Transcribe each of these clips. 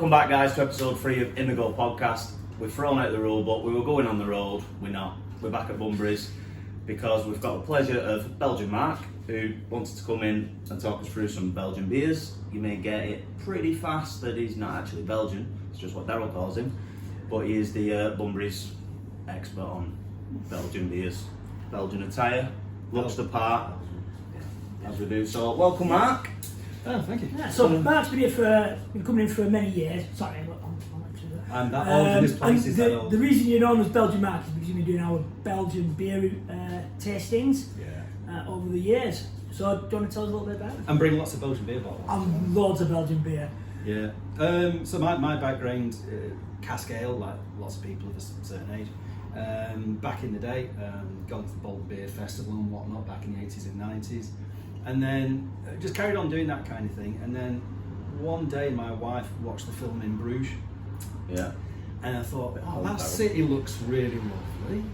Welcome back, guys, to episode 3 of In The Go podcast. We've thrown out the rule, but we were going on the road. We're not. We're back at Bunbury's because we've got the pleasure of Belgian Mark, who wanted to come in and talk us through some Belgian beers. You may get it pretty fast that he's not actually Belgian. It's just what Daryl calls him. But he is the Bunbury's expert on Belgian beers. Belgian attire, looks the part, as we do. So, welcome, Mark. Oh, thank you. Yeah, so Mark's been coming in for many years. Sorry, I'm that old in this place. Is that old? The reason you're known as Belgian Mark is because you've been doing our Belgian beer tastings over the years. So do you want to tell us a little bit about it? And bring lots of Belgian beer bottles. And loads of Belgian beer. Yeah. So my background, cask ale, like lots of people of a certain age. Back in the day, gone to the Bolton Beer Festival and whatnot back in the 80s and 90s. And then just carried on doing that kind of thing. And then one day my wife watched the film in Bruges. Yeah. And I thought, oh, that city looks really lovely.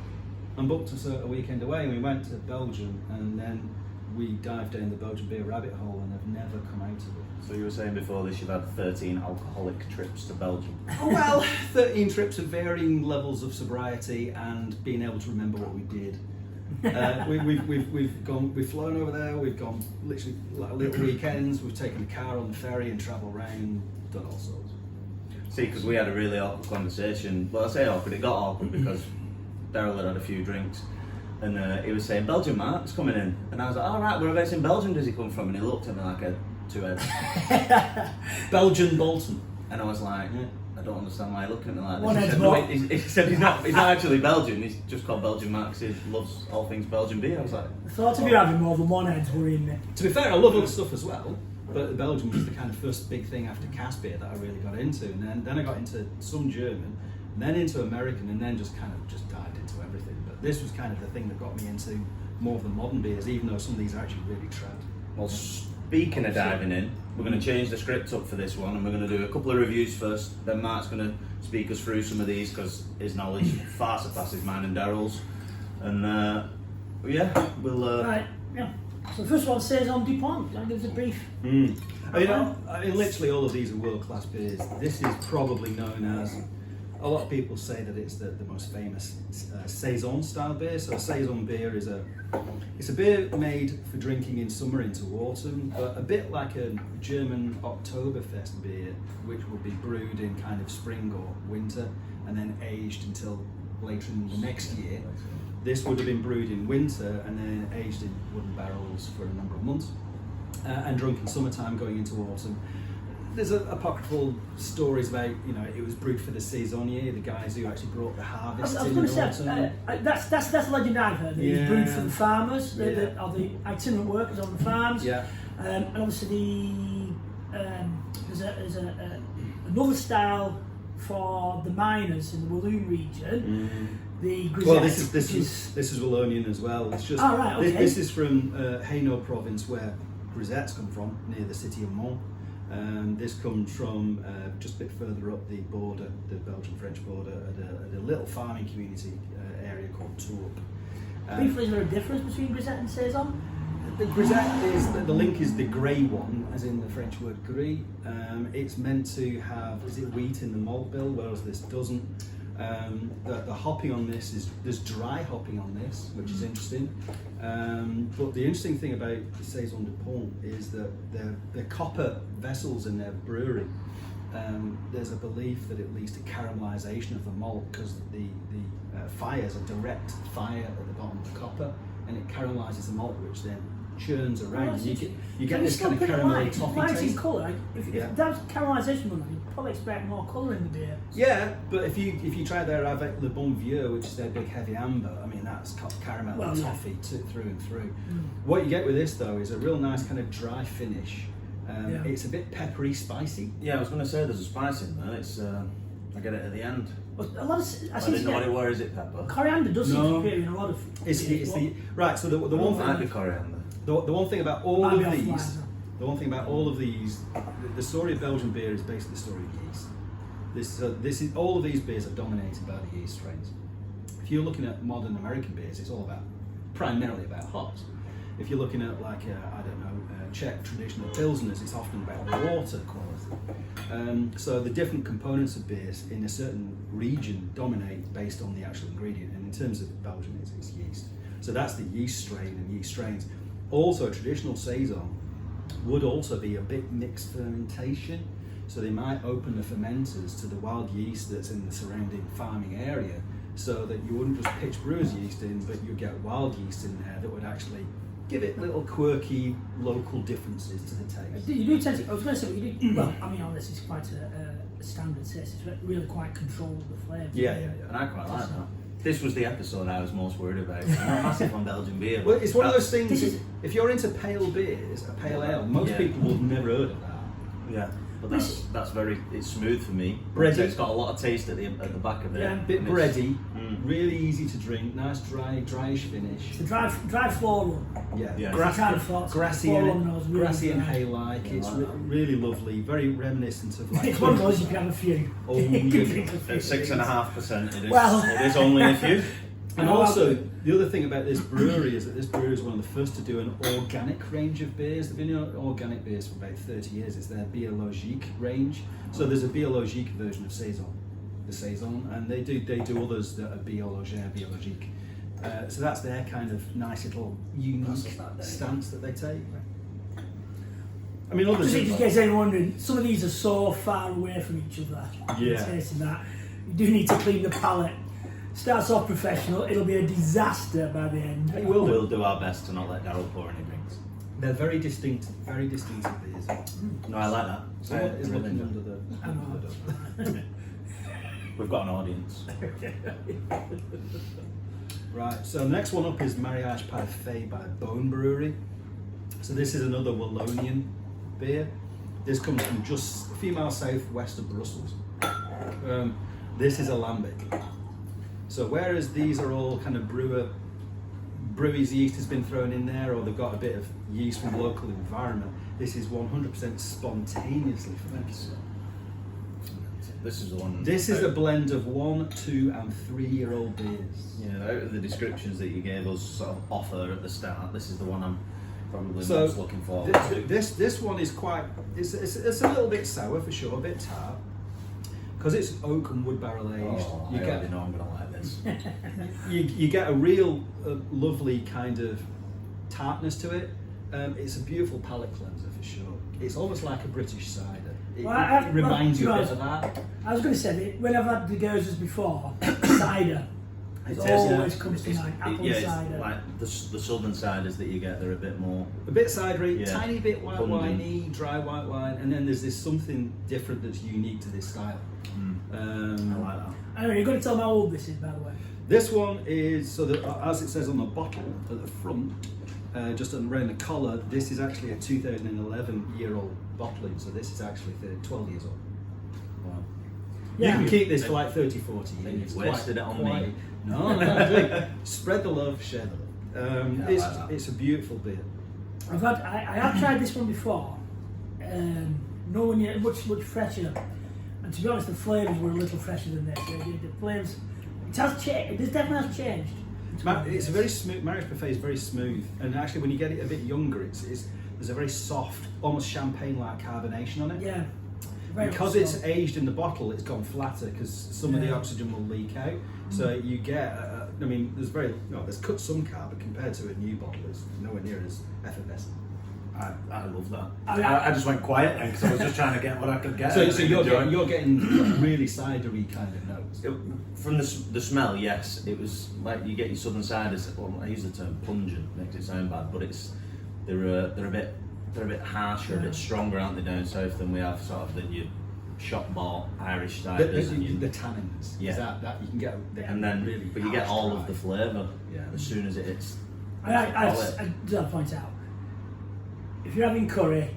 And booked us a weekend away, and we went to Belgium, and then we dived down the Belgian beer rabbit hole and have never come out of it. So you were saying before this you've had 13 alcoholic trips to Belgium. Oh, well, 13 trips of varying levels of sobriety and being able to remember what we did. We've flown over there. We've gone literally like little weekends. We've taken the car on the ferry and travelled around, done all sorts. See, because we had a really awkward conversation. Well, I say awkward, it got awkward because Daryl had a few drinks and he was saying, Belgian Mark's coming in. And I was like, all right, whereabouts in Belgium does he come from? And he looked at me like a two-head. Belgian Bolton. And I was like, I don't understand why you're looking at me like this. One He head's said, no, what? he said he's not actually Belgian, he's just called Belgian Mark because he loves all things Belgian beer. I was like, The thought of you having more than one head's worrying me. To be fair, I love other stuff as well, but Belgium was the kind of first big thing after cask beer that I really got into, and then I got into some German, and then into American, and then just dived into everything. But this was kind of the thing that got me into more of the modern beers, even though some of these are actually really trad. well, speaking of diving in, we're going to change the script up for this one and we're going to do a couple of reviews first. Then Mark's going to speak us through some of these because his knowledge far surpasses mine and Daryl's. And we'll... Right, yeah. So the first one says on DuPont. Can I give us a brief? I mean, literally all of these are world-class beers. This is probably known as, a lot of people say that it's the most famous Saison style beer. So a Saison beer is it's a beer made for drinking in summer into autumn, but a bit like a German Oktoberfest beer, which would be brewed in kind of spring or winter and then aged until later in the next year. This would have been brewed in winter and then aged in wooden barrels for a number of months and drunk in summertime going into autumn. There's apocryphal stories about, it was brewed for the saisonnier, the guys who actually brought the harvest I was in going to autumn. say, that's a legend I've heard. That It's brewed for the farmers, Yeah. the itinerant workers on the farms. Yeah. And obviously there's another style for the miners in the Walloon region. The Grisette, Well, this is Wallonian as well. It's just right, okay. this is from Hainaut province, where Grisettes come from, near the city of Mons. This comes from just a bit further up the border, the Belgian-French border, at a little farming community area called Tourpe. Briefly, is there a difference between Grisette and Saison? The Grisette is the link is the grey one, as in the French word gris. It's meant to have wheat in the malt bill, whereas this doesn't. The hopping on this there's dry hopping on this, which is interesting. But the interesting thing about the Saison DuPont is that the copper vessels in their brewery. There's a belief that it leads to caramelization of the malt because the fires are direct fire at the bottom of the copper, and it caramelizes the malt, which then churns around. And you get this kind of caramelly toffee taste. In colour. If that was caramelisation, you'd probably expect more colour in the beer. Yeah, but if you try their Avec Le Bon Vieux, which is their big heavy amber, I mean that's caramel and toffee through and through. What you get with this though is a real nice kind of dry finish. It's a bit peppery, spicy. Yeah, I was going to say there's a spice in there. It's I get it at the end. But a lot of I didn't know what it was. Is it pepper? Coriander does seem to appear in a lot of. Right. So the one Might be thing, coriander. the one thing about all Might be of off these, line, the one thing about all of these, the story of Belgian beer is basically the story of yeast. This is all of these beers are dominated by the yeast strains. If you're looking at modern American beers, it's all about primarily about hops. if you're looking at like Czech traditional pilsners, it's often about water quality. So the different components of beers in a certain region dominate based on the actual ingredient. And in terms of Belgium, it's yeast. So that's the yeast strain and yeast strains. Also, a traditional saison would also be a bit mixed fermentation. So they might open the fermenters to the wild yeast that's in the surrounding farming area, so that you wouldn't just pitch brewer's yeast in, but you get wild yeast in there that would actually give it little quirky local differences to the taste. You do tend to, I was going to say, you do, well, I mean, this is quite a standard taste, it's really quite controlled the flavour. Yeah. And I quite like that. This was the episode I was most worried about. I'm not massive on Belgian beer. Well, it's one of those things, if you're into pale beers, a pale ale, most people will have never heard of that. Yeah. But that's very, it's smooth for me. Bready. It's got a lot of taste at the back of it. Yeah, a bit bready, really easy to drink, nice dryish finish. It's a dry floral. Yeah. Grassy and hay-like. It's really lovely, very reminiscent of like. It's one of those you can have a few. Oh, yeah. At 6.5%, it is. Well, it is only a few. And also, the other thing about this brewery is that this brewery is one of the first to do an organic range of beers. They've been doing organic beers for about 30 years. It's their biologique range. So there's a biologique version of saison, the saison, and they do others that are biologique. So that's their kind of nice little unique stance that they take. I mean, others. Just in case anyone's wondering, some of these are so far away from each other. Yeah. Tasting that, you do need to clean the palate. Starts off professional, it'll be a disaster by the end. We'll do our best to not let Daryl pour any drinks. They're very distinctive beers. No, I like that. Someone is really looking enjoy under the. We've got an audience. Right, so the next one up is Mariage Parfait by Bone Brewery. So this is another Wallonian beer. This comes from just a few miles southwest of Brussels. This is a lambic. So whereas these are all kind of brewery's yeast has been thrown in there, or they've got a bit of yeast from the local environment, this is 100% spontaneously fermented. This is the one. This is a blend of 1, 2 and 3-year-old beers. Yeah, out of the descriptions that you gave us sort of offer at the start, this is the one I'm probably So most looking for. This one is quite, it's a little bit sour for sure, a bit tart. Because it's oak and wood barrel aged, I already know I'm going to like this. you get a real lovely kind of tartness to it. It's a beautiful palate cleanser for sure. It's almost like a British cider. It reminds you a bit of that. I was going to say, when I've had the Gozers before, cider. It always comes to mind, apple cider. Like the southern ciders that you get, they're a bit more... A bit cidery, Yeah. tiny bit white winey, dry white wine, and then there's this something different that's unique to this style. I like that. Anyway, you're going to tell me how old this is, by the way. This one is, so that, as it says on the bottle at the front, just around the collar, this is actually a 2011-year-old bottling, so this is actually 12 years old. Wow. Yeah. You can keep this for like 30, 40 years. You've wasted it on me. No, spread the love, share the love. It's a beautiful beer. I have tried this one before. No one yet, much fresher. And to be honest, the flavours were a little fresher than this. The flavours, it has changed. It definitely has changed. It's a very smooth. Mariage Parfait is very smooth, and actually, when you get it a bit younger, there's a very soft, almost champagne-like carbonation on it. Yeah. Because it's aged in the bottle, it's gone flatter because some of the oxygen will leak out. So you get, there's cut some carb, but compared to a new bottle, it's nowhere near as effervescent. I love that. I just went quiet then because I was just trying to get what I could get. So you're getting really cidery kind of notes. From the smell, yes, it was like you get your southern ciders. Well, I use the term pungent, makes it sound bad, but they're a bit harsher, a bit stronger, aren't they, down south than we have sort of than your shop bought Irish ciders. The tannins, yeah, that you can get, and then really, but you get all dry. of the flavour as soon as it hits. I do have to point out, if you're having curry,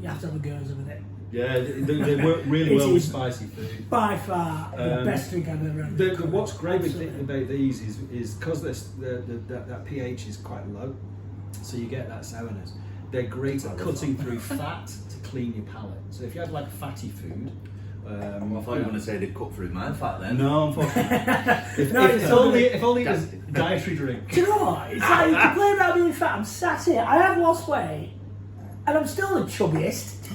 you have to have a Gozer with it. Yeah, they work really well with spicy food. By far the best drink I've ever had. What's great about these is because that pH is quite low, so you get that sourness. They're great at cutting through fat to clean your palate. So if you have like fatty food, Well, I thought you were going to say they'd cut through my fat then. No, unfortunately. if only it was dietary drink. Do you know what? It's like you complain about being fat. I'm sat here. I have lost weight, and I'm still the chubbiest.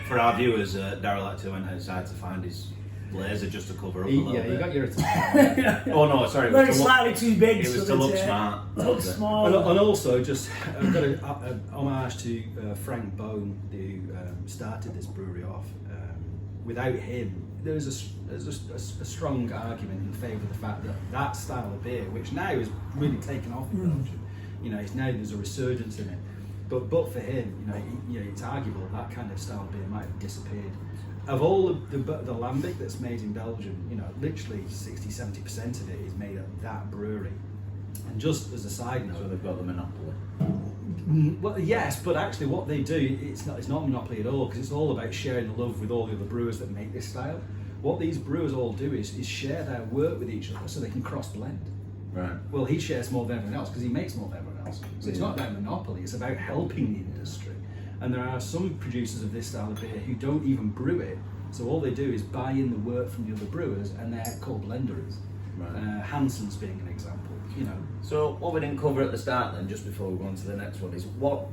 For our viewers, Daryl actually went outside to find his blazer just to cover up a little bit. You got your attention. Oh no, sorry. Very slightly too big. It was to look smart. Look small. And also, just I've got a homage to Frank Bone, who started this brewery off. Without him, there's a strong argument in favour of the fact that that style of beer, which now is really taken off in Belgium, it's now there's a resurgence in it. But for him, it's arguable that kind of style of beer might have disappeared. Of all the lambic that's made in Belgium, literally 60-70% of it is made at that brewery. And just as a side note, So they've got the monopoly. well, yes, but actually, what they do, it's not monopoly at all, because it's all about sharing the love with all the other brewers that make this style. What these brewers all do is share their work with each other so they can cross blend. Right. Well, he shares more than everyone else because he makes more than everyone else. So it's not about monopoly; it's about helping the industry. And there are some producers of this style of beer who don't even brew it. So all they do is buy in the work from the other brewers, and they're called blenders. Right. Hanson's being an example. So what we didn't cover at the start then, just before we go on to the next one, is what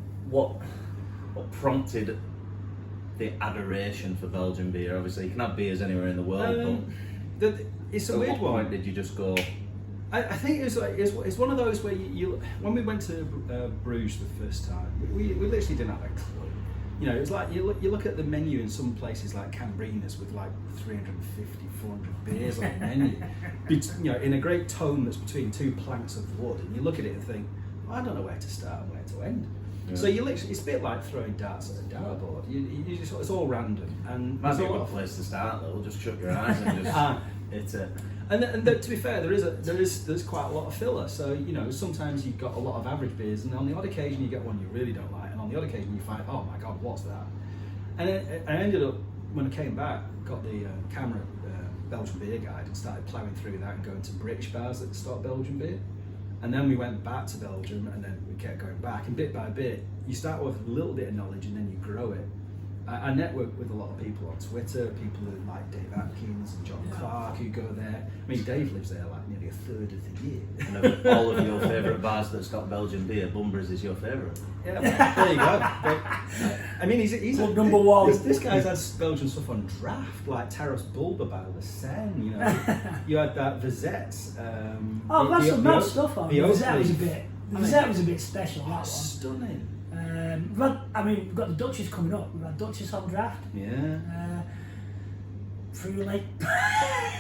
prompted the adoration for Belgian beer? Obviously, you can have beers anywhere in the world, It's a but weird at what one. point did you just go? I think it's one of those where you when we went to Bruges the first time, we literally didn't have a clue. It's like you look at the menu in some places like Cambrinas with like 350, 400 beers on the menu, in a great tome that's between two planks of wood, and you look at it and think, I don't know where to start and where to end. Yeah. So it's a bit like throwing darts at a dartboard. You just, it's all random, and Might be a there's good place to start though. Just shut your eyes and just hit it. And to be fair, there's quite a lot of filler. So sometimes you've got a lot of average beers, and on the odd occasion you get one you really don't like, and on the odd occasion you find, oh my god, what's that? And I ended up, when I came back, got the camera Belgian beer guide and started ploughing through that and going to British bars that stock Belgian beer. And then we went back to Belgium, and then we kept going back, and bit by bit you start with a little bit of knowledge and then you grow it. I network with a lot of people on Twitter, people who like Dave Atkins and John Clark who go there. I mean, Dave lives there like nearly a third of the year. And of all of your favourite bars that stock Belgian beer, Bunbury's is your favourite. Yeah, well, there you go. But, I mean, he's number one. This guy's had Belgian stuff on draft, like Taros Bulba by Le Seine, You had that Vizette. That's some mad stuff on. The Vizette was a bit special. That one. Stunning. We've got the Duchess coming up. We've had Duchess on draft. Yeah. Truly.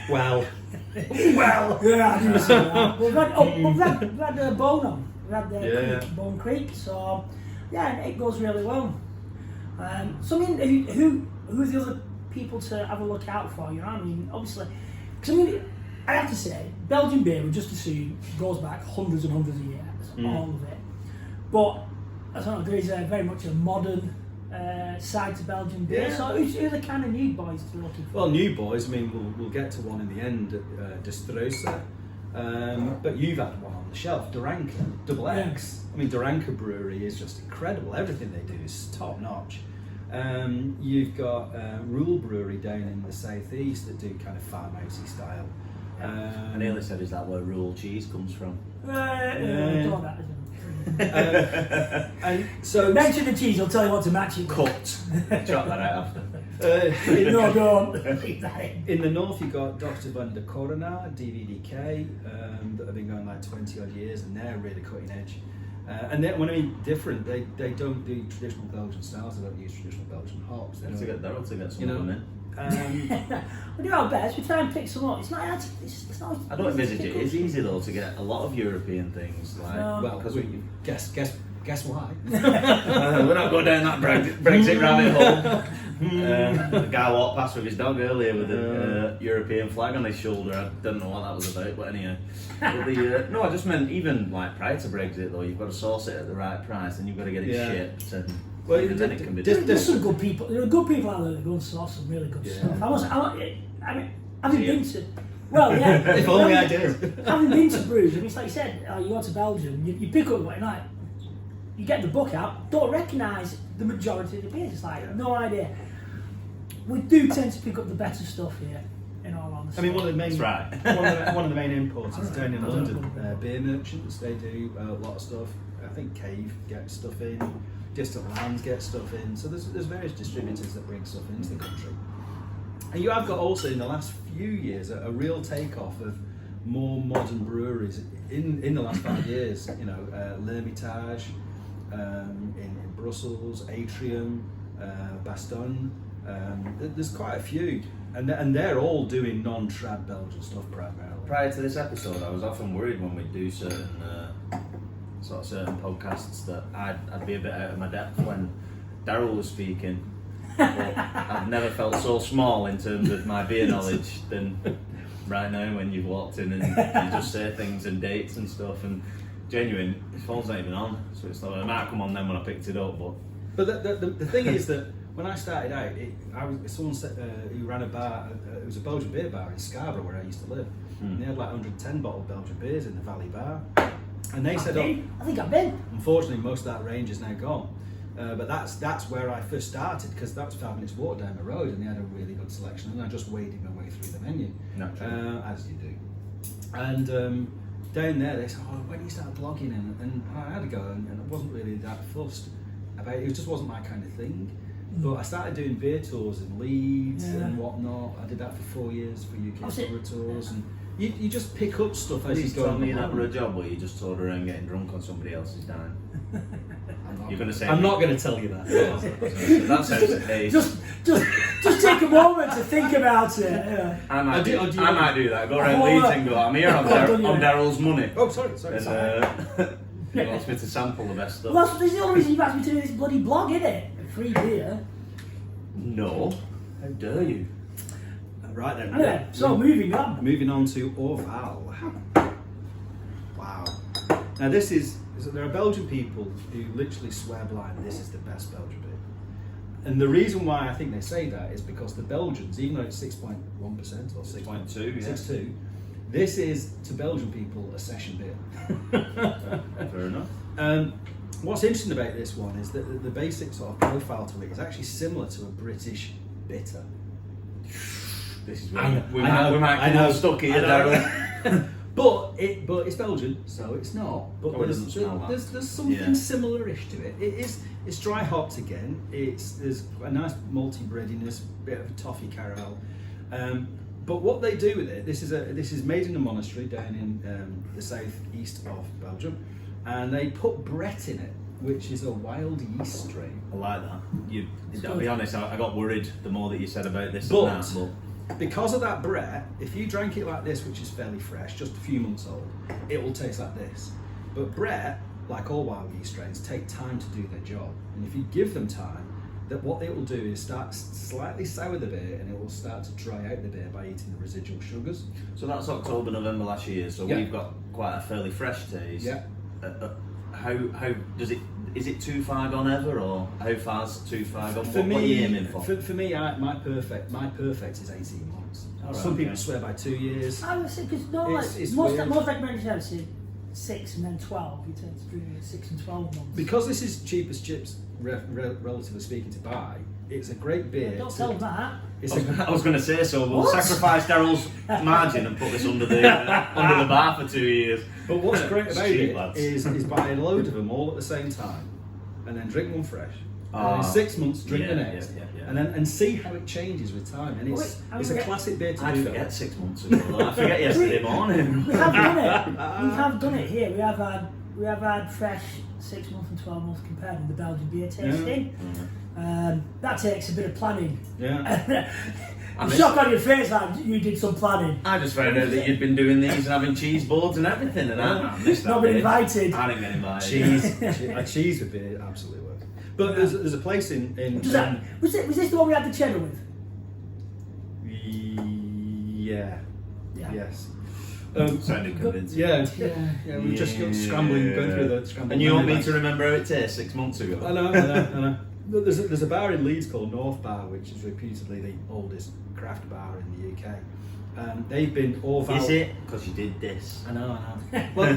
Well. Yeah, I didn't say that. We've had Bone on. We've had Bone Creek. So, yeah, it goes really well. So, I mean, who are the other people to have a look out for? Obviously, because I have to say, Belgian beer, we just assume, goes back hundreds and hundreds of years, all of it. But I don't know, there is very much a modern side to Belgian beer. Yeah. So who's the kind of new boys to look for? Well, new boys, I mean, we'll get to one in the end at Destrosa. But you've had one on the shelf, Duranca, Double X. I mean, Duranca Brewery is just incredible. Everything they do is top notch. You've got Rule Brewery down in the southeast that do kind of farmhousey style. I nearly said, is that where Rule cheese comes from? And so mention the cheese, I'll tell you what to match it with. Cut. Chop that out after. No, don't. Leave that in. In the north, you've got Dr. Van der Corona, DVDK, that have been going like 20 odd years, and they're really cutting edge. And when I mean different, they don't do traditional Belgian styles, they don't use traditional Belgian hops. They'll to get some of them in. We do our best, we try and pick some up. It's not hard. It's not. I don't envisage it. It's easy though to get a lot of European things like because guess why? we're not going down that Brexit rabbit hole. The guy walked past with his dog earlier with a European flag on his shoulder. I don't know what that was about, but anyhow. But no, I just meant even like prior to Brexit though, you've got to source it at the right price and you've got to get it shipped. And then it can be there's some good people. There are good people out there that go and source some really good stuff. Having been to. Well, yeah. If only I did. Having been to brews, and it's like you said, you go to Belgium, you pick up what you like. You get the book out, don't recognise the majority of the beers. It's like, no idea. we do tend to pick up the better stuff here. In all honesty. I mean, one of the main That's right. one of the main imports is down in London. Beer merchants, they do a lot of stuff. I think Cave gets stuff in. Distant Lands get stuff in. So there's various distributors that bring stuff into the country. And you have got also in the last few years a real takeoff of more modern breweries in the last 5 years. You know, L'Hermitage in Brussels, Atrium, Bastogne. There's quite a few, and they're all doing non-trad Belgian stuff primarily. Prior to this episode, I was often worried when we do certain podcasts that I'd be a bit out of my depth when Daryl was speaking. But I've never felt so small in terms of my beer knowledge than right now when you've walked in and you just say things and dates and stuff, and genuine, his phone's not even on, so it's like, it might come on then when I picked it up, But the thing is that when I started out, someone said who ran a bar. It was a Belgian beer bar in Scarborough where I used to live. And they had like 110 bottled Belgian beers in the Valley Bar. And they said, I think I've been. Unfortunately, most of that range is now gone. But that's where I first started, because that was 5 minutes walk down the road, and they had a really good selection. And I just waded my way through the menu, as you do. And down there, they said, "Oh, when do you start blogging?" And I had to go, and I wasn't really that fussed about it. It just wasn't my kind of thing. But I started doing beer tours in Leeds and whatnot. I did that for 4 years for UK Brewer Tours, and you just pick up stuff as you go. Tell me that were a job where you just toured around getting drunk on somebody else's dime. You're going to say I'm not going to tell you that. That sounds okay. Just take a moment to think about it. Yeah. I might do that. Go around Leeds and go, I'm here on Daryl's money. Oh, sorry. And he wants me to sample the best stuff. Well, that's the only reason you've asked me to do this bloody blog, isn't it? Free beer. No. How dare you? Right then. Anyway, so moving on. Moving on to Orval. Wow. Now there are Belgian people who literally swear blind this is the best Belgian beer. And the reason why I think they say that is because the Belgians, even though it's 6.1% or 6.2, 6.2, this is to Belgian people a session beer. Fair enough. What's interesting about this one is that the basic sort of profile to it is actually similar to a British bitter. This is where we might get stuck here, Daryl. But it's Belgian, so it's not. But there's something similar-ish to it. It's dry hopped again. There's a nice malty breadiness, bit of a toffee caramel. But what they do with it, this is made in a monastery down in the southeast of Belgium, and they put Brett in it, which is a wild yeast strain. I like that. I'll be honest, I got worried the more that you said about this But and that. But because of that Brett, if you drank it like this, which is fairly fresh, just a few months old, it will taste like this. But Brett, like all wild yeast strains, take time to do their job. And if you give them time, that what it will do is start slightly sour the beer, and it will start to dry out the beer by eating the residual sugars. So that's October, November last year. So we've got quite a fairly fresh taste. Yeah. How does it? Is it too far gone ever, or how far's too far gone? For what me, are you aiming for? For me, my perfect is 18 months. Right, Some people okay. swear by 2 years. I would say because most recommendations have 6 and then 12. You tend to drink it 6 and 12 months. Because this is cheap as chips, relatively speaking, to buy. It's a great beer. Don't tell them that. I was going to say so. We'll What? sacrifice Daryl's margin and put this under the bar for 2 years. But what's great It's about cheap, it lads. is buy a load of them all at the same time, and then drink one fresh. And in 6 months, drink the next, and see how it changes with time. And it's a classic beer to I do forget that. 6 months ago. I forget yesterday morning. We have done it. We have done it here. We have had fresh 6 months and 12 months compared in the Belgian beer tasting. That takes a bit of planning. Yeah. I'm shocked on your face that you did some planning. I just found out that you'd been doing these and having cheese boards and everything, and I missed that. Not been bit. invited. I didn't get invited. Cheese would be absolutely worth. But there's a place in Was this the one we had the cheddar with? Yeah. Yeah. Yes. Sounded convincing. Yeah. We were just going through the scrambled. And you want me memory to remember how it tastes 6 months ago? I know. But there's a bar in Leeds called North Bar, which is reputedly the oldest craft bar in the UK. They've been Orval. Is it? Because you did this. I know. Well,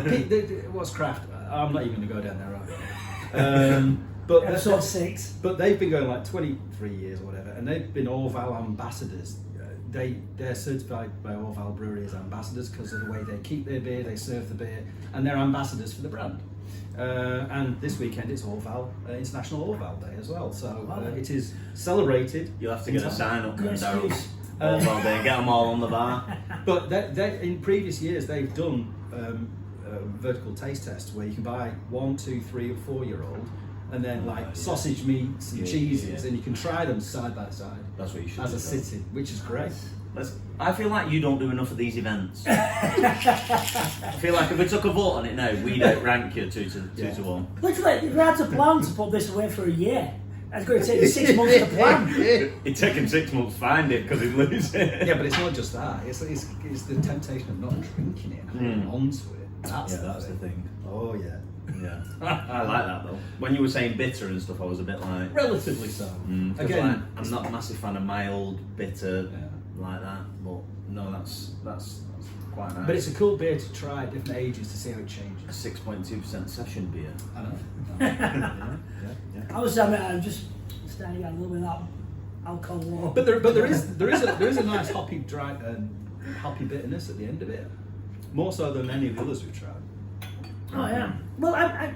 what's craft? I'm not even going to go down there right now. But Episode 6. But they've been going like 23 years or whatever, and they've been Orval ambassadors. They're certified by Orval Brewery as ambassadors because of the way they keep their beer, they serve the beer, and they're ambassadors for the brand. And this weekend it's Orval International Orval Day as well, so it is celebrated. You'll have to get a sign up Good there, Daryl. excuse. Orval Day, get them all on the bar. But in previous years they've done vertical taste tests where you can buy 1, 2, 3, or 4-year-old, and then sausage meats and cheeses, and you can try them side by side. That's what you should as do. a sitting, which is great. I feel like you don't do enough of these events. I feel like if we took a vote on it now, we'd outrank you 2 to 1. Literally, we had to plan to put this away for a year. It's going to take 6 months to plan. It'd take him 6 months to find it because he'd lose it. Yeah, but it's not just that. It's the temptation of not drinking it and holding on to it. That's the thing. Oh yeah. Yeah, I like that though. When you were saying bitter and stuff, I was a bit like... Relatively so. Again, I'm not a massive fan of mild, bitter, like that. But no, that's quite nice. But it's a cool beer to try at different ages to see how it A changes. 6.2% session beer. I know. Yeah. I was I'm just starting to get a little bit of that alcohol war. But there is a nice hoppy bitterness at the end of it. More so than any of the others we've tried. Oh yeah. Well, I'm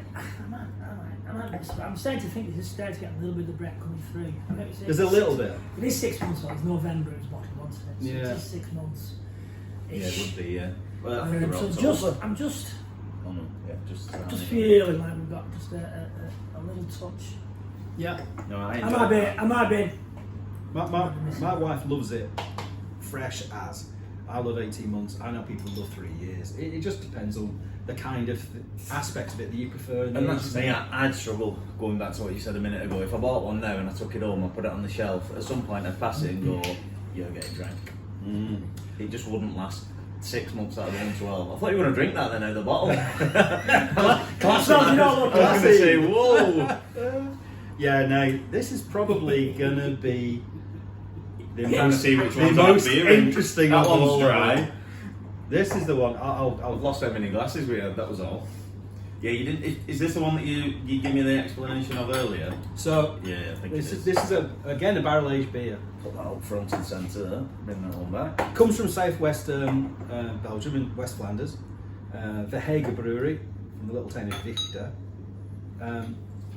starting to think it's starting to get a little bit of breath coming through. There's a little bit. It is 6 months old. It's November. It's bottled, wasn't it? So Yeah. it is 6 months. Yeah, it would be, yeah. Well, I think So we're October. I'm just Oh no, yeah, just feeling like we've got just a little touch. Yeah. No, I I might be. My wife loves it fresh as. I love 18 months. I know people love 3 years. It just depends on the kind of aspect of it that you prefer. And that's the thing, I'd struggle going back to what you said a minute ago. If I bought one now and I took it home, I put it on the shelf, at some point I'd pass it and go, you're getting drank. It just wouldn't last 6 months out of the 112. I thought you were going to drink that then out of the bottle. Classic. You know what I was going to say, whoa. Yeah, no, this is probably going to be the I'm trying to see which one's most beer. interesting That of all one's of dry. them. This is the one. I've lost how many glasses we had, that was all. Yeah, you didn't. Is this the one that you gave me the explanation of earlier? So Yeah, I think this it is. is again a barrel aged beer. Put that up front and centre, bring that one back. Comes from southwestern Belgium in West Flanders. The Hager Brewery from the little town of Dichter.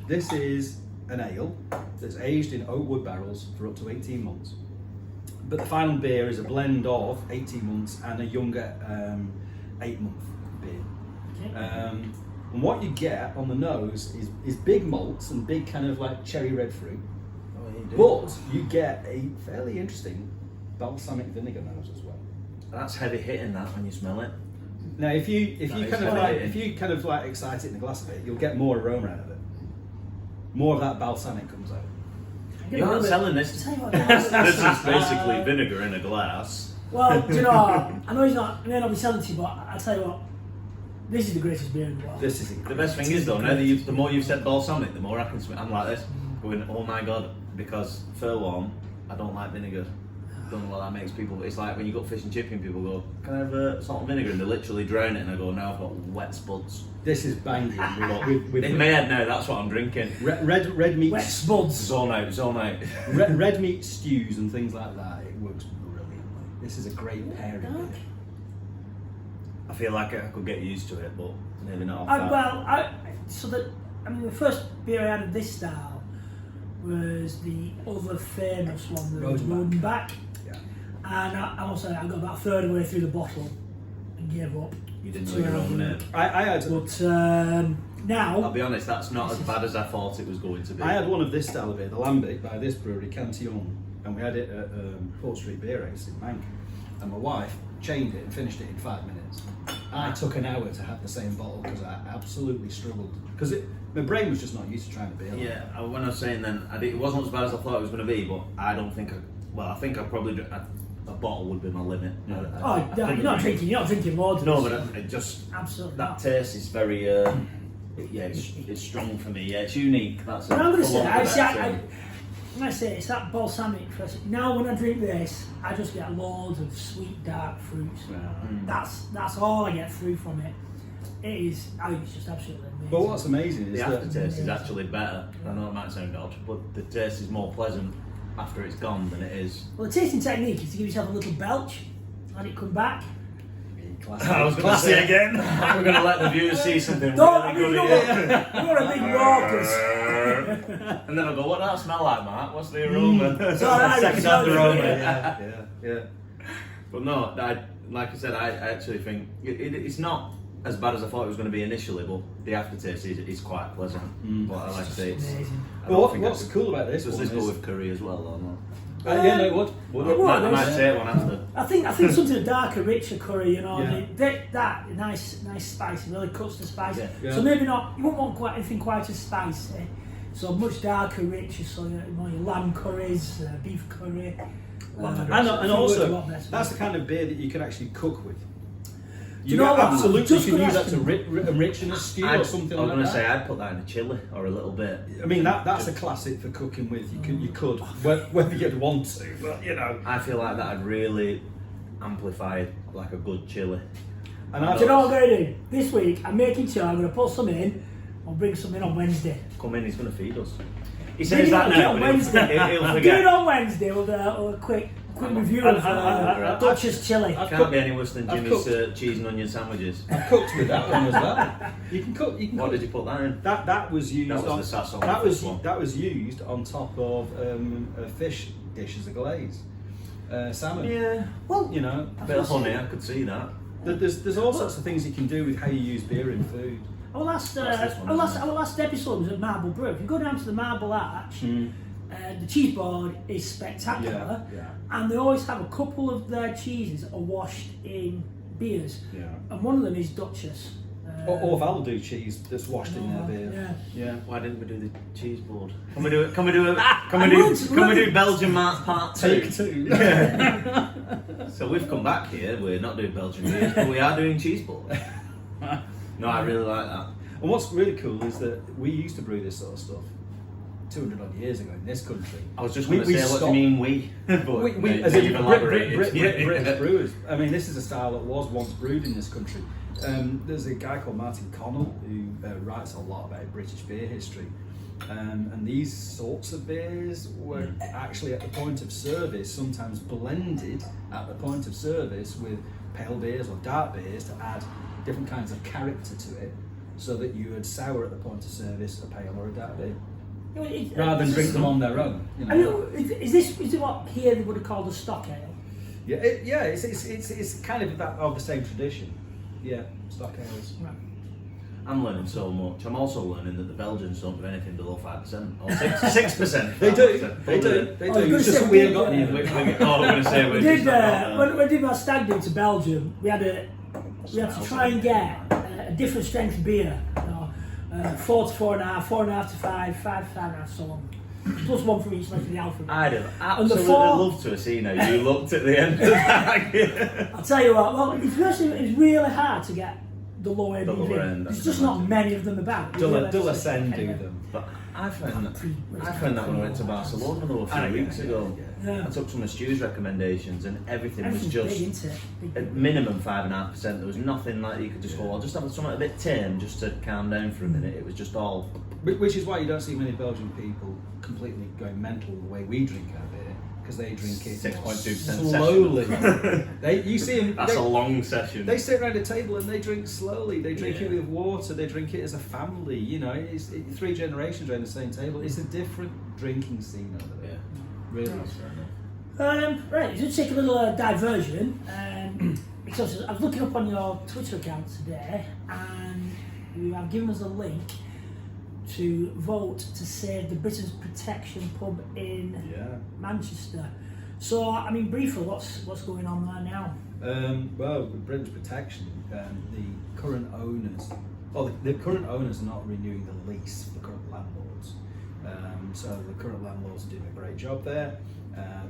This is an ale that's aged in oak wood barrels for up to 18 months. But the final beer is a blend of 18 months and a younger 8-month beer. Okay. And what you get on the nose is big malts and big kind of like cherry red fruit. Oh, you do. But you get a fairly interesting balsamic vinegar nose as well. That's heavy hitting that when you smell it. Now, if you That is kind of like excite it in a glass of it, you'll get more aroma out of it. More of that balsamic comes out. You're not selling this. Tell you what, This is basically vinegar in a glass. well, do you know, I know he's not, he may not be selling to you, but I tell you what, this is the greatest beer in the world. This is The incredible. best thing is though, now that the more you've said balsamic, the more I can smell. I'm like this, going, oh my god, because for one, I don't like vinegar. Don't know what that makes people. It's like when you go fish and chipping, people go, "Can I have salt and vinegar?" And they literally drown it, and I go, "No, I've got wet spuds." This is banging with In my head now, that's what I'm drinking. red meat, Wet spuds. Zone out, zone out. red meat stews and things like that. It works brilliantly. This is a great pairing beer. I feel like I could get used to it, but maybe not. Off that. The first beer I had of this style was the other famous one, the Rodenbach. Yeah. And I must say, I got about a third of the way through the bottle and gave up. You didn't know your own name. I had But now, I'll be honest, that's not as bad as I thought it was going to be. I had one of this style of beer, the Lambic by this brewery, Cantillon, and we had it at Port Street Beer House in Mank. And my wife chained it and finished it in 5 minutes. I took an hour to have the same bottle because I absolutely struggled. Because my brain was just not used to trying to beer. Like Yeah, when I was saying then, it wasn't as bad as I thought it was going to be, but I don't think I think I probably a bottle would be my limit. you're not drinking loads of No, this. but it just Absolutely that not. taste is very it's strong for me. Yeah, it's unique. That's But I'm going to say, I'm when I say it's that balsamic first. Now when I drink this, I just get loads of sweet dark fruits. That's all I get through from it. It is. I think it's just absolutely amazing. But what's amazing is The that aftertaste is actually better. I know it might sound odd, but the taste is more pleasant after it's gone than it is. Well, the tasting technique is to give yourself a little belch, let it come back. classic. I was going to say again. We're going to let the viewers see something Don't, really good you're here. a big raucous. And then I'll go, what does that smell like, Mark? What's the aroma? So I Second-hand aroma. yeah. Yeah. But no, like I said, I actually think it's not as bad as I thought it was going to be initially, but the aftertaste is quite pleasant. But I like to say it's... Amazing. But what's cool about this Does one this go is... with curry as well or not? yeah, no, it would. I might say it one after. I think something darker, richer curry, you know, Yeah. that nice spice, really cuts the spice. Yeah. So maybe not, you won't want quite anything quite as spicy. So much darker, richer, so you know, your lamb curries, beef curry. And also, that's the kind of beer that you can actually cook with. You know what? absolutely Just can gonna use that ask to you- enrich in a stew or something I was like going to that. say I'd put that in a chili or a little bit. I mean, that's a classic for cooking with. You could, whether you'd want to, but you know. I feel like that'd really amplify like a good chili. And Do you know what I'm going to do? This week, I'm making sure I'm going to put some in. I'll bring some in on Wednesday. Come in, he's going to feed us. He Do says it that now, on but Wednesday. he'll Do it forget. on Wednesday with a quick review of Dutch's chili. Can't be any worse than I've Jimmy's cooked. cheese and onion sandwiches. I've cooked with that one as well. You can cook. What did you put that in? That was used. That was on, the sasson that for was this one. that was used on top of a fish dish as a glaze. Salmon. Yeah. Well, you know, Bit of honey, I could see that. there's all sorts of things you can do with how you use beer in food. Our last episode was at Marble Brew. If you go down to the Marble Arch, the cheese board is spectacular, Yeah. and they always have a couple of their cheeses are washed in beers, Yeah. and one of them is Duchess. Or Valdo cheese that's washed in their beer. Yeah. Yeah. Why didn't we do the cheese board? Can we do it? Can we do Belgian Mark Part 2? Take two. So we've come back here. We're not doing Belgian beers, but we are doing cheese board. No, I really like that. And what's really cool is that we used to brew this sort of stuff 200 odd years ago in this country. I was just going to say, what do you mean we? But We, as you've in elaborated. British brewers. I mean, this is a style that was once brewed in this country. There's a guy called Martin Connell who writes a lot about British beer history. And these sorts of beers were actually at the point of service, sometimes blended at the point of service with pale beers or dark beers to add different kinds of character to it, so that you had sour at the point of service, a pale or a dark beer, rather than drink them on their own. You know? I mean, is it what here they would have called a stock ale? Yeah, it's kind of that of the same tradition. Yeah, stock ales. Right. I'm learning so much. I'm also learning that the Belgians don't do anything below 5% or 6%. They do. 5%. They do. I was gonna It's just say, we haven't got any of We're them. going to say We we're did just not when we did our stag do to Belgium. We had to try and get a different strength beer. You know, 4 to 4.5, 4.5 to 5, 5 to 5.5, so on. Plus one from each letter of the alphabet. I'd have And the absolutely four- loved to have seen how you looked at the end of that. I'll tell you what. Well, it's really hard to get the lower end. The lower end, There's I just can not many of them about. Dullasen do them. But I found that when I went to Barcelona though a few weeks ago. Yeah. I took some of Stu's recommendations and everything was Everything's just big, isn't it? Big. at minimum 5.5%. There was nothing like you could just go, I'll just have something a bit tame just to calm down for a minute. It was just all. Which is why you don't see many Belgian people completely going mental the way we drink our beer, because they drink it 6.2% slowly. You see them. That's a long session. They sit around a table and they drink slowly. They drink it with water. They drink it as a family. You know, it's 3 generations around the same table. It's a different drinking scene over there. Really. Right, just take a little diversion. Because I was looking up on your Twitter account today, and you have given us a link to vote to save the Britain's Protection pub in Manchester. So, I mean, briefly, what's going on there now? Well, with Britain's Protection, the current owners, the current owners are not renewing the lease for the current landlords. So the current landlords are doing a great job there.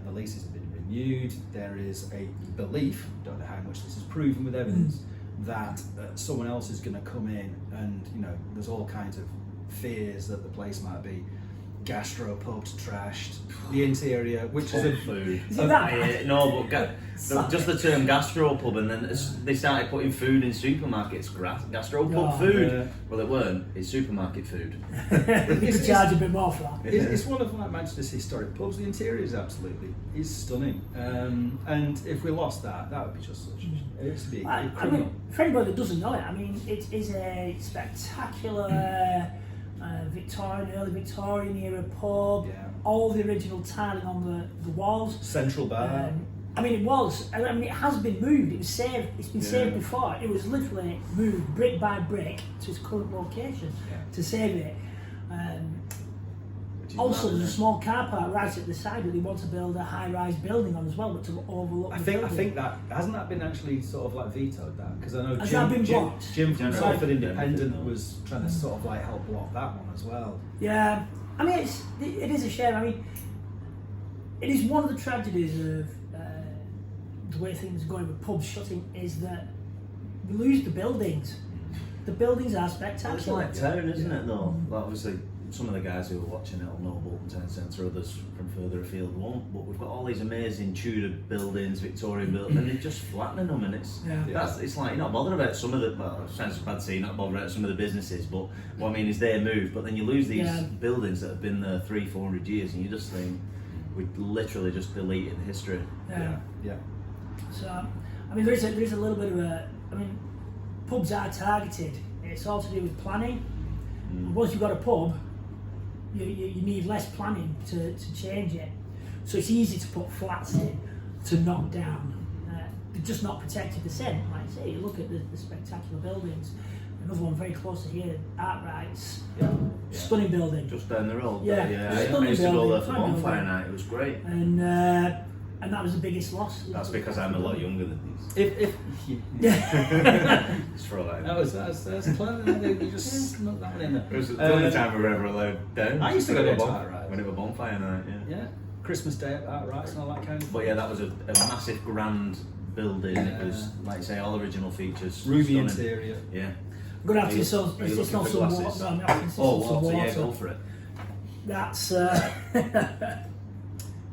The leases have been renewed. There is a belief, don't know how much this is proven with evidence, that someone else is going to come in, and you know, there's all kinds of fears that the place might be gastropubs trashed, the interior, which is a food. Is it that? No, but just the term gastropub, and then they started putting food in supermarkets. Gastropub Oh, food. yeah. Well, it weren't. It's supermarket food. You could charge a bit more for that. It's one of like Manchester's historic pubs. The interior is stunning, and if we lost that, that would be just such. It's be I criminal. mean, for anybody that doesn't know it, I mean, it is a spectacular early Victorian era pub. Yeah. All the original tiling on the walls. Central bar. I mean, it was. I mean, it has been moved. It was saved. It's been saved before. It was literally moved brick by brick to its current location to save it. Also, there's a small car park right at the side that they want to build a high-rise building on as well, but to overlook I the think building. that hasn't that been actually sort of like vetoed that, because I know Has that been blocked? Jim from Generally, Salford Independent everything was trying to sort of like help block that one as well. Yeah, I mean, it is a shame. I mean, it is one of the tragedies of the way things are going with pubs shutting is that we lose the buildings. The buildings are spectacular. It's like town, isn't it? Though, like, obviously, some of the guys who are watching it will know Bolton Town Centre, others from further afield won't. But we've got all these amazing Tudor buildings, Victorian buildings, and they're just flattening them. And it's like you're not bothered about some of the. Well, it sounds bad to say you're not bothered about some of the businesses, but what I mean is they move. But then you lose these buildings that have been there 300-400 years, and you just think we literally just deleted history. Yeah. So, I mean, there is a little bit of a. I mean, pubs are targeted. It's all to do with planning. Once you've got a pub, you need less planning to change it. So it's easy to put flats in, to knock down. They're just not protected the same. Like I say, you look at the spectacular buildings. Another one very close to here, Arkwright's. Stunning building. Just down the road. Yeah. I used to go there for bonfire night. It was great. And that was the biggest loss. That's because I'm a lot younger than these. If Just throw that in. that's clever. You just snuck that one in there. It was the only time we were ever allowed down. I used to go to down to bonfire Arkwright's. when it was bonfire night. Yeah, Christmas Day at Arkwright's and all that kind of. But yeah, that was a massive grand building. It was, like I say, all original features. Roomy stunning. interior. Yeah. I'm going to have to Are you some looking for water. glasses? No, I'm going to have to Oh, some water, water. yeah, go for it. That's.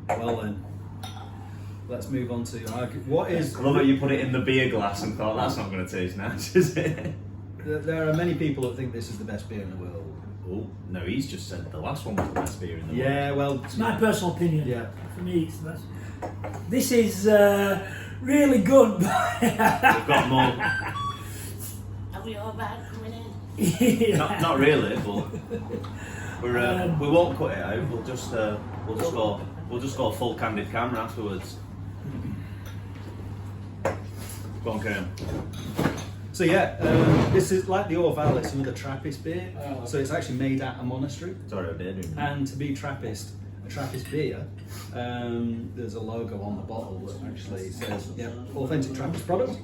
Well then, let's move on to what is. I love that you put it in the beer glass and thought that's not going to taste nice, is it? There are many people that think this is the best beer in the world. Oh, no, he's just said the last one was the best beer in the world. Yeah, well, It's my personal opinion. Yeah. For me, it's the best. This is really good. We've got more. Are we all back coming in? Yeah. Not really, but we won't cut it out. We'll just go full candid camera afterwards. Go on, Karen. so yeah, this is like the Orval. It's another Trappist beer. So it's actually made at a monastery. Sorry, I did. And to be Trappist, a Trappist beer, there's a logo on the bottle that actually says authentic Trappist product.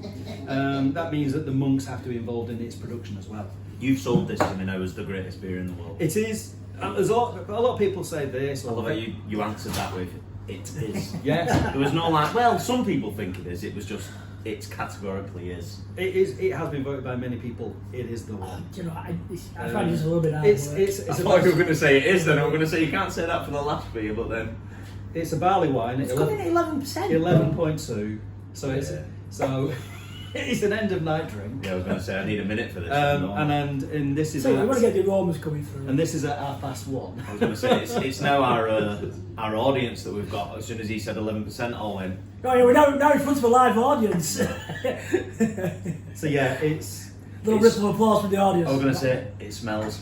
That means that the monks have to be involved in its production as well. You've sold this to me now as the greatest beer in the world. It is. There's a lot of people say this. I love how you answered that with it is. Yes, There was no like, well, some people think it is. It was just, it categorically is. it is. It has been voted by many people. It is the one. Do you know, I find this a little bit hard. It's I a thought you were going to say it is, then I was going to say you can't say that for the last beer, but then. it's a barley wine. It's coming at 11%. 11.2. So it's Yeah. so it's an end of night drink. Yeah, I was going to say I need a minute for this. And this is So we want to get the aromas coming through. and this is at 1:30. I was going to say it's now our audience that we've got. As soon as he said 11%, all in. Oh yeah, we're now in front of a live audience. So yeah, it's Little ripple of applause from the audience. I was going to say it smells.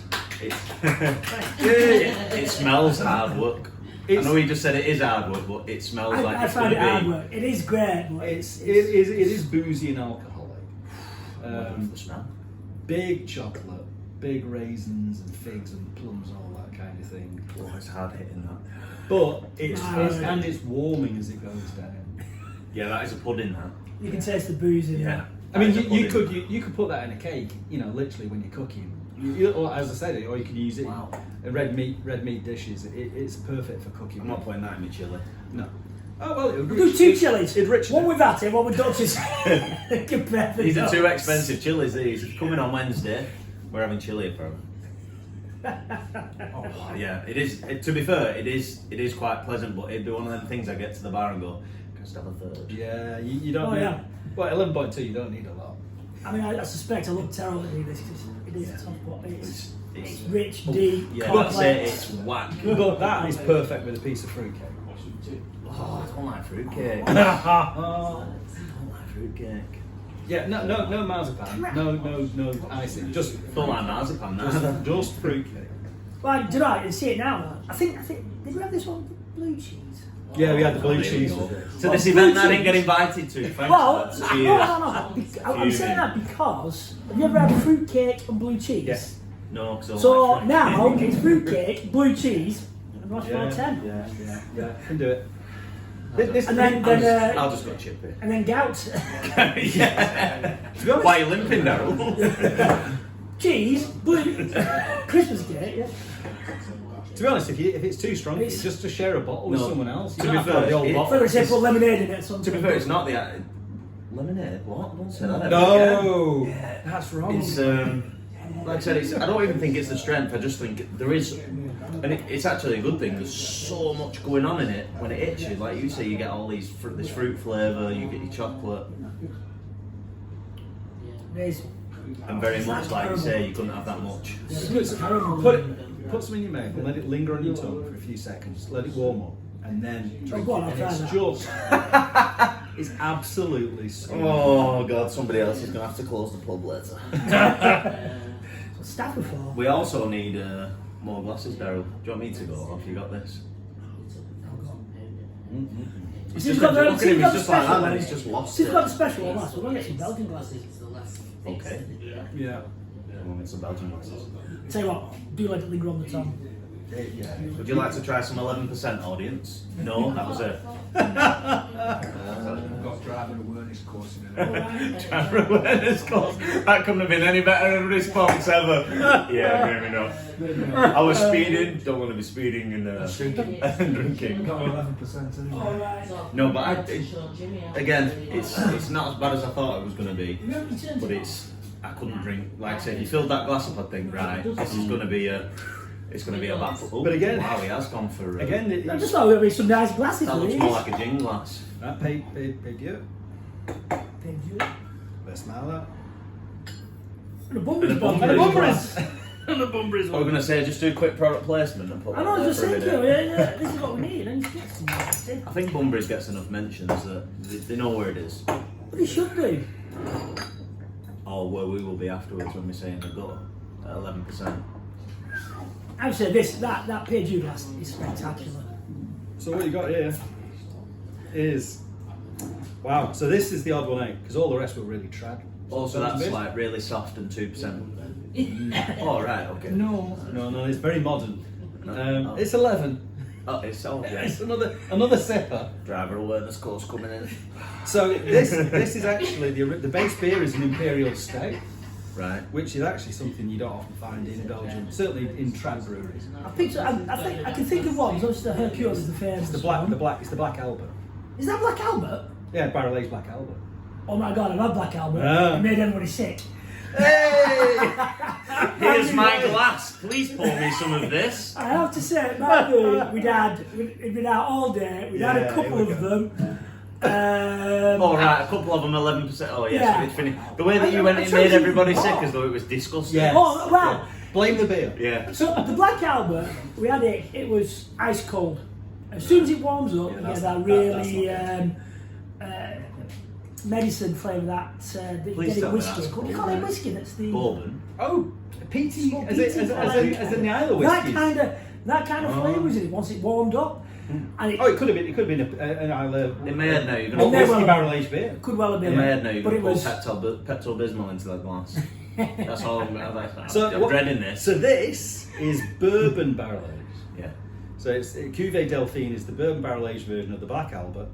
It smells hard work. I know he just said it is hard work, but it smells like I it's find going it hard to be. work. It is great, but it is boozy and alcoholic. The smell. Big chocolate, big raisins and figs and plums and all that kind of thing. Oh, it's hard hitting that. But it's Right. it's warming as it goes down. Yeah, that is a pudding. That. you can taste the booze in Yeah. there. I mean, That is a you pudding. could put that in a cake, literally when you're cooking. Or as I said, or you can use it Wow. in red meat dishes. It's perfect for cooking. I'm not putting that in my chili. No. Oh well, it would We'll do two chilies. It'd rich One with that and one with Dutchess. Compare the These are notes. too expensive chilies. These coming on Wednesday. We're having chili for them. Oh, yeah, it is. To be fair, it is quite pleasant, but it'd be one of them things I get to the bar and go, can I just have a third? Yeah, you don't Oh, need. yeah. Well, 11.2, you don't need a lot. I mean, I suspect I look terrible at doing this because it is tough, but it's It's rich, deep, yeah, that's it. complex. It's whack. But that is perfect with a piece of fruitcake. Oh, I don't like fruitcake. I don't like fruitcake. Yeah, no marzipan, no icing, just Don't like marzipan. Now. just fruitcake. Well, do you know, you see it now. I think, did we have this one with blue cheese? Yeah, we had the blue cheese. So this event that I didn't get invited to. Thanks. Well, for that. no. Cheers. I'm saying that because, have you ever had fruit cake and blue cheese? Yes. No, because I don't So like fruit. now it's fruit cake, blue cheese, and marshmallow 10. Yeah, can do it. And then, I'll just go chippy. and then gout. Yeah. To be honest, Why are you limping, Daryl? Cheese, blue, Christmas cake, yeah. to be honest, if it's too strong, it's just to share a bottle with No. someone else. You To don't be have to fair, have the old it- bottle. For example, lemonade in it or something. To be fair, it's not the lemonade. What? Don't say that. ever No, again. that's wrong. It's like I said. I don't even think it's the strength. I just think there is, and it's actually a good thing. There's so much going on in it when it hits you. Like you say, you get all this fruit flavour. You get your chocolate, It's and very much like you say, you couldn't have that much. Put some in your mouth and let it linger on your tongue for a few seconds. Let it warm up, and then drink go on, it. I'll And try it's that. just, it's absolutely stunning. Oh God! Somebody else is gonna have to close the pub later. What's staff before? We also need more glasses, Daryl. Do you want me to go, or have you got this? He's He's just got the- look at him. he's He's got just the like special that, and one. he's just lost She's it. got the special one last. We're going to get some Belgian glasses. Okay. Yeah. We'll get some Belgian glasses. Tell you what, do let it linger on the tongue. Yeah. Would you like to try some 11% audience? No, that was it. I've got driving awareness course in it. Driver awareness course. That couldn't have been any better response ever. Yeah, maybe not. I was speeding. Don't want to be speeding and drinking. Got 11% anyway. Alright. No, but again, it's not as bad as I thought it was going to be. But I couldn't drink. Like I said, you filled that glass up. I think right. This is going to be a. It's going to be a battle. Oh, But again- wow, he has gone for. Again, I just thought we were going to be some nice glasses that for looks these. more like a gin glass. that paid you. Thank you. Let's smell that. And the Bunbury's And the gone. Bunbury's And the Bunbury's I was going to say, just do a quick product placement and put I know, that just there for a thank you. minute. Yeah, this is what we need. And you get some nice. I think Bunbury's gets enough mentions that they know where it is. But it should do. Or where we will be afterwards when we say in the gutter at 11%. I would say that Peugeot glass is spectacular. So what you got here is, wow. So this is the odd one out because all the rest were really trad. Also, that's like really soft and 2%. Oh, right, okay. No, it's very modern. No. It's 11. Oh, it's so yeah. It's another sipper. Driver awareness course coming in. So this is actually the base beer is an imperial stout, Right. which is actually something you don't often find in Belgium, certainly in trad breweries. I think I can think of one. Obviously, the Hercule is the famous. It's the one. Black Albert. Is that Black Albert? Yeah, barrel aged Black Albert. Oh my god, I love Black Albert. Ah. It made everybody sick. Hey! Here's my glass. Please pour me some of this. I have to say, back then, we'd been out all day. We'd had Yeah, a couple here we of them. Um, Oh, right, a couple of them 11%. Oh, yes, Yeah. it's finished. The way that you went, it made everybody sick as though it was disgusting. Yeah. Oh, well, Blame the beer. Yeah. so the Black Albert, we had it was ice cold. As soon as it warms up, you get that really medicine flavour that Please getting tell me whiskey. that's What do you call it? Whiskey? That's the Bourbon. Oh, peaty, Oh, as peaty, in the Isle that whiskies. kind of flavour is in it once it warmed up, and it Oh, it could have been an Isle. In my head now, you're Oh, going no, to well- whiskey barrel aged beer. could well have been. in my head now, you're but going it to was. put Pepto-Bismol into that glass. That's all I'm So what- dreading this. So this is bourbon barrel aged. Yeah. So it's Cuvée Delphine is the bourbon barrel aged version of the Black Albert.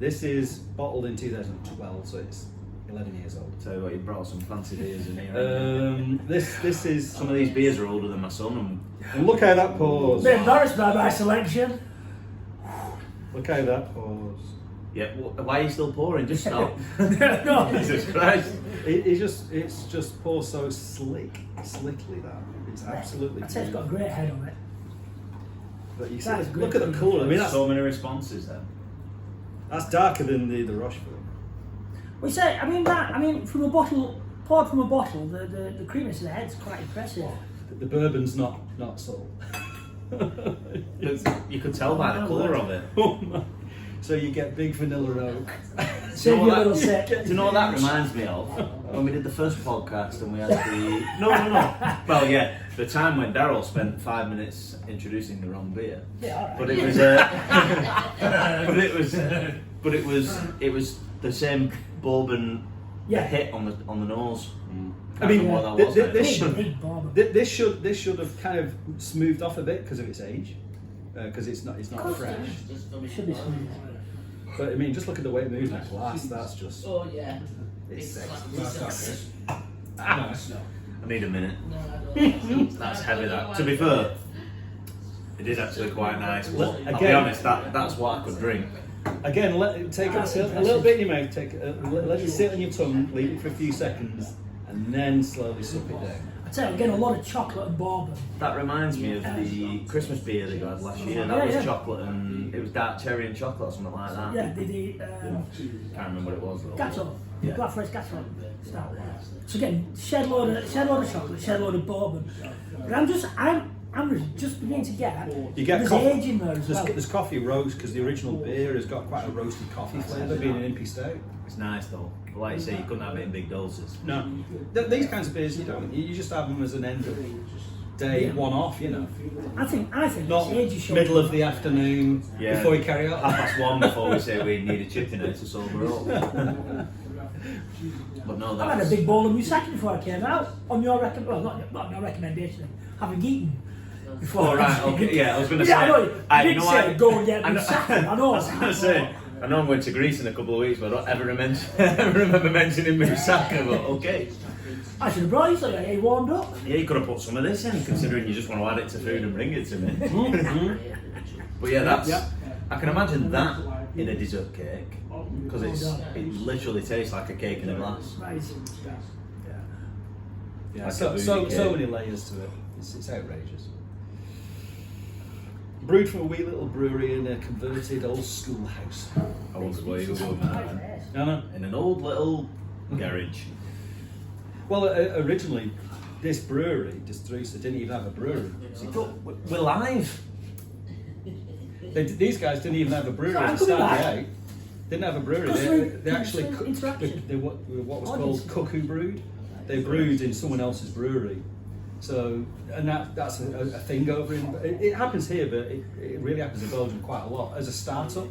This is bottled in 2012, so it's 11 years old. Tell you what, you brought some fancy beers in here. This is Some of these beers are older than my son. and look how that pours. Bit embarrassed by my selection. Look how that pours. Yeah, why are you still pouring? Just stop. No. Jesus Christ. It's just pours so slickly that It's absolutely I'd say it's got a beautiful. great head on it. But you see, That is look great. at the colour. I mean, that's so many responses then. darker than the Rochefort. We say, from a bottle, poured from a bottle, the creaminess of the head's quite impressive. The bourbon's not subtle. You could tell by the colour of it. So you get big vanilla oak. Save know your what little that- sip. Do you know what that reminds me of? When we did the first podcast and we had the... No. Well, yeah, the time when Daryl spent 5 minutes introducing the wrong beer. Yeah, all right. But it was it was the same bourbon Yeah. hit on the nose. I mean, Can't remember what that was. this Big, big bourbon. This should have kind of smoothed off a bit because of its age, because it's not fresh. Should be smooth. But I mean, just look at the way it moves in that glass. That's just Oh yeah. it's sexy. That's nice. I need a minute. No, I don't. That's heavy. That. To be fair, it is actually quite nice. But I'll be Again- honest, that's what I could drink. Again, take a little bit in your mouth. Let it sit on your tongue. Leave it for a few seconds, and then slowly suck it down. I'd say again a lot of chocolate and bourbon. That reminds me of the Christmas beer that you had last year. That was chocolate and it was dark cherry and chocolate or something like that. Yeah, the Can't remember what it was though. Gato, Yeah. Black Forest Gato style. So again, shed load of chocolate, shed load of bourbon. But I'm just beginning to get. You get there's coffee. age in there as well. There's coffee roast because the original beer has got quite a roasted coffee flavour, being an impy stout. It's nice though. But like you say, you couldn't have it in big doses. No, these kinds of beers you don't. You just have them as an end of day one-off, you know. I think Not it's age is showing. middle of the afternoon Yeah. before you carry on. 1:30 before we say we need a chip in it to sober up. But no, I had a that's big bowl of Musaki before I came out. On your not your recommendation. Having eaten. Before Oh right, okay, yeah. I was going to say. Yeah, I know. You didn't know say what? go and get I know- Musaki. I know. I was going to say. I know I'm going to Greece in a couple of weeks, but I don't ever remember mentioning Moussaka. But okay. I should have brought you something. Hey, warmed up. Yeah, you could have put some of this in, considering you just want to add it to food and bring it to me. But yeah, that's. Yeah. I can imagine that in a dessert cake because it literally tastes like a cake in a glass. Right. Yeah, Like so a so, booty so cake. many layers to it. It's outrageous. Brewed from a wee little brewery in a converted old schoolhouse. I wondered where you were going with that. No. In an old little garage. Well, originally, this brewery, Distreisa, didn't even have a brewery. See, look, we're live. These guys didn't even have a brewery Sorry, as a I'm coming starting back. out. Didn't have a brewery. They actually Interaction. they what was Audience. called cuckoo brewed. They brewed in someone else's brewery. So, and that's a thing over in. It happens here, but it really happens in Belgium quite a lot as a startup.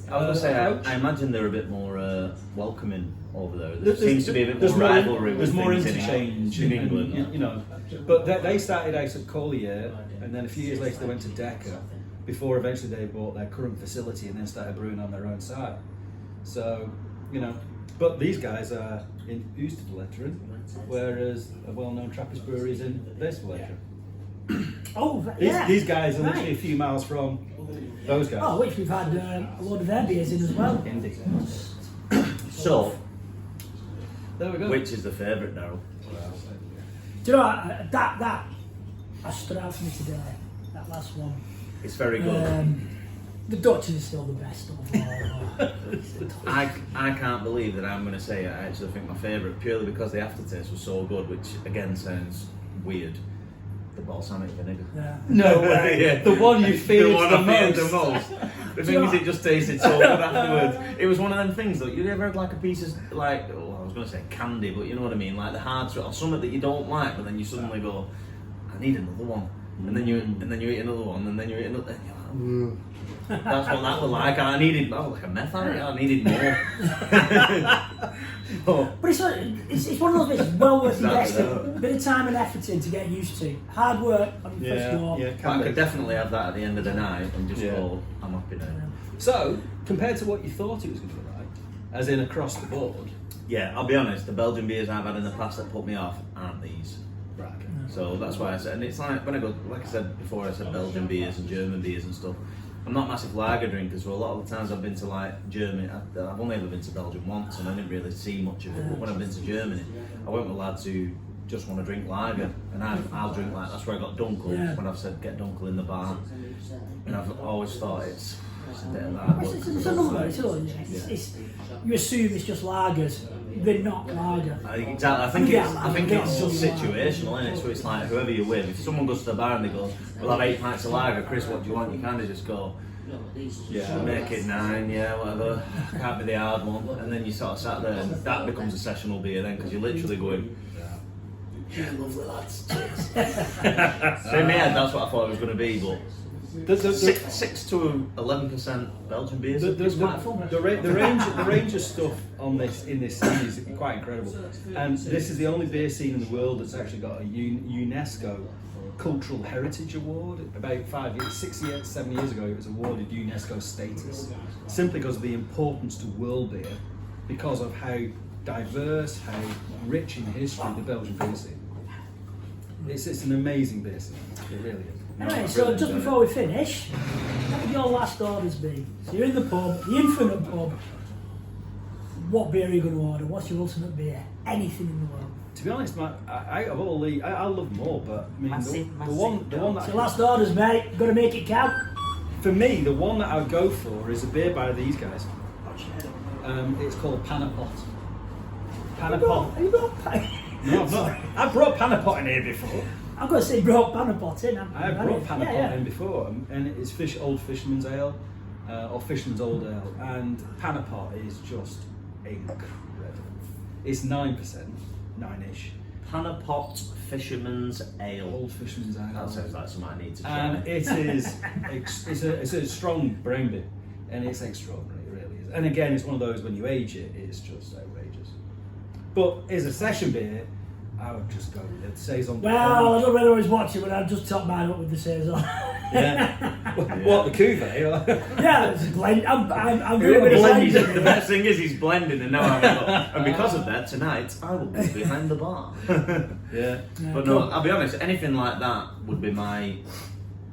I was going to say, approach. I imagine they're a bit more welcoming over there. There There's- seems to be a bit there's more rivalry There's with more things interchange in and, England. you know. But they started out at Collier, and then a few years later they went to Decker, before eventually they bought their current facility and then started brewing on their own site. So, you know, but these guys are in Oostervleteren, whereas a well-known Trappist brewery is in Westervleteren. Oh, yeah. These guys are literally a Right. few miles from those guys. Oh, which we've had a load of their beers in as well. Indeed. So, There we go. which is the favourite, Daryl? Do you know that stood out for me today? That last one. It's very good. The Dutch is still the best overall. I can't believe that I'm going to say I actually think my favourite purely because the aftertaste was so good, which again sounds weird. The balsamic vinegar. Yeah. No way. Yeah. The one you feared the one the I feared most. the most. The thing is, it just tasted so good afterwards. It was one of them things that you ever had like a piece of like, I was going to say candy, but you know what I mean, like the hard sweet or something that you don't like, but then you suddenly go, I need another one, and then you eat another one, and then you eat another. And you're like, that's what that was like. I needed, like a meth addict. I needed more. But it's one of those bits well worth Exactly. investing. A bit of time and effort in to get used to. Hard work on your first go. yeah, But can I be. could definitely have that at the end of the night and just go, I'm happy now. So, compared to what you thought it was going to be like, as in across the board, Yeah, I'll be honest, the Belgian beers I've had in the past that put me off aren't these. right. So that's why I said, and it's like, when I go, like I said before, I said Belgian beers and German beers and stuff. I'm not a massive lager drinker, so a lot of the times I've been to like Germany, I've only ever been to Belgium once and I didn't really see much of it, but when I've been to Germany, I went with lads who just want to drink lager, and I'll drink lager. That's where I got Dunkel Yeah. when I've said get Dunkel in the bar, and I've always thought it's a bit of that. It's a number, it's all, yeah. It's, you assume it's just lagers, they're not lager. Exactly. I think it's just situational, isn't it? So it's like whoever you're with. If someone goes to the bar and they go, "We'll have 8 pints of lager, Chris, what do you want?" You kind of just go, "Yeah, make it 9, yeah, whatever. Can't be the hard one." And then you sort of sat there, and that becomes a sessional beer then, because you're literally going, "Yeah, lovely lads." So in my head, that's what I thought it was going to be, but. 6 to 11% Belgian beers. The range of stuff on in this scene is quite incredible, and this is the only beer scene in the world that's actually got a UNESCO Cultural Heritage Award. About 7 years ago, it was awarded UNESCO status, simply because of the importance to world beer, because of how diverse, how rich in history the Belgian beer scene. It's an amazing beer scene. It really is. Anyway, so just before we finish, what would your last orders be? So you're in the pub, the infinite pub. What beer are you going to order? What's your ultimate beer? Anything in the world. To be honest, I love them all, but I mean the one that So last orders, mate. Got to make it count. for me, the one that I would go for is a beer by these guys. It's called Panapot. Panapot. Have you brought pie? No, I've not. I've brought Panapot in here before. I'm going to say brought Panapot in. I've brought Panapot in before, and it's Old Fisherman's Ale, or Fisherman's Old Ale, and Panapot is just incredible. It's 9%, 9-ish. Panapot Fisherman's Ale. Old Fisherman's Ale. That sounds like something I need to try. And it is, it's a strong brown beer, and it's extraordinary, it really is. And again, it's one of those, when you age it, it's just outrageous. But as a session beer, I would just go with it. Saison. Well, I don't know whether I was watching, but I've just topped mine up with the Saison. Yeah. What, the cuvee? Yeah, it's a blend. I'm Doing doing a bit of blending. blending. The best thing is he's blending, and now I'm like, and because of that, tonight I will be behind the bar. Yeah. But no, I'll be honest. Anything like that would be my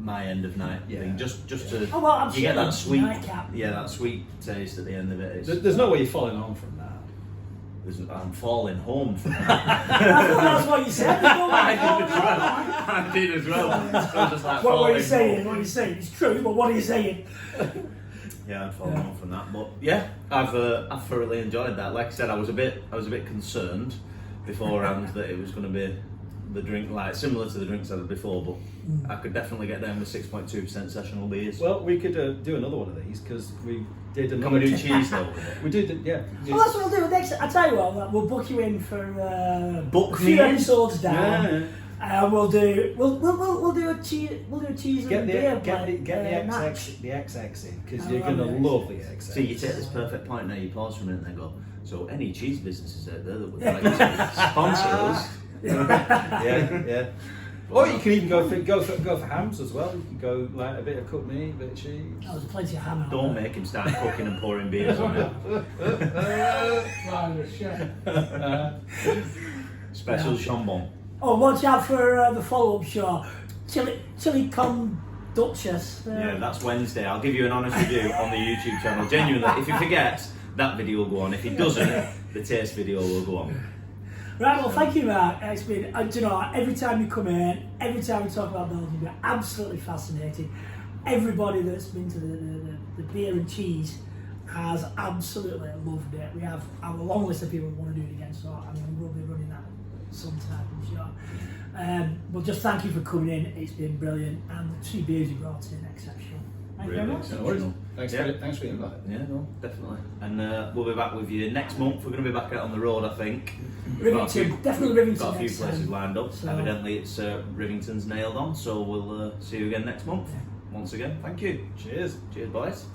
end of night thing. Just to Oh, well, I'm you get sure. that sweet, Nightcap. that sweet taste at the end of it. There's no way you're following on from that. I'm falling home from that. I thought that's what you said. There's no way I did as well. So just like What are you falling saying? home. What are you saying? It's true, but what are you saying? Yeah, I'd fallen home from that. But yeah, I've thoroughly enjoyed that. Like I said, I was a bit concerned beforehand that it was going to be the drink like similar to the drinks I had before, but I could definitely get down with 6.2% sessional beers. Well, we could do another one of these because we did another. Can we do cheese though? We did, yeah. Well, that's what we'll do next. I tell you what, we'll book you in for Book a me few in? episodes down. Yeah. We'll do a cheese Get and the beer XX the XX in because you're gonna love the XX. So you take this perfect point now, you pause for a minute and then go, so any cheese businesses out there that would like to sponsor us? yeah. Or you can even go for hams as well. You can go like a bit of cooked meat, a bit of cheese. Oh, there's plenty of ham out Don't there. make him start cooking and pouring beers on it. Special chambon. Oh, watch out for the follow-up show. Chili con Duchess. Yeah, that's Wednesday. I'll give you an honest review on the YouTube channel. Genuinely, if he forgets, that video will go on. If he doesn't, the taste video will go on. Right, well, thank you, Mark. It's been, do you know, every time you come in, every time we talk about Belgium, you're absolutely fascinating. Everybody that's been to the beer and cheese has absolutely loved it. We have a long list of people who want to do it again, so I mean, we'll be running that sometime, I'm sure. But just thank you for coming in. It's been brilliant, and the 2 beers you brought in, exceptional. Thank you very much. Exceptional. Thanks for the invite. Yeah, no, definitely. And we'll be back with you next month. We're going to be back out on the road, I think. Rivington, definitely Rivington. Got a few next places time. lined up. So- Evidently, it's Rivington's nailed on. So we'll see you again next month. Once again, thank you. Cheers. Cheers, boys.